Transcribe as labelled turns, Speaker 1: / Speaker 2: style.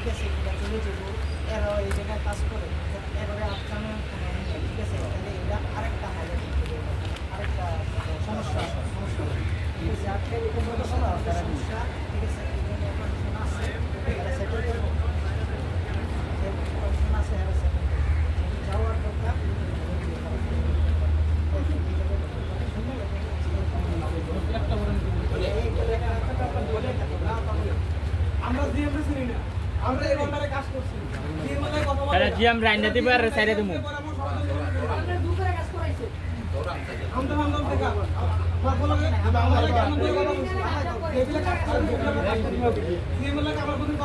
Speaker 1: আছে এটা চলে যাবো এরা এই জায়গায় কাজ করে এবারে আটকানো ঠিক আছে তাহলে এটা আরেকটা হাইলাইট আরেকটা সমস্যা ঠিক আছে আটকালে সমস্যা ঠিক আছে আছে এরা সেটেল করবো আছে এরা সেটেল যাওয়ার দরকার আমরা জিএম চিনি না আমরা এই ঘন্টায় কাজ করছি জিএম এর কথা বলে
Speaker 2: তাহলে জিএম রাইনা দিবে আর সাইডে দিমু
Speaker 1: আমরা দুপুরে কাজ করাইছে আমরা আমরা দেখা বলো আমরা কেন দিয়ে কথা বলছি এগুলা কাজ করতে জিএম এর আমার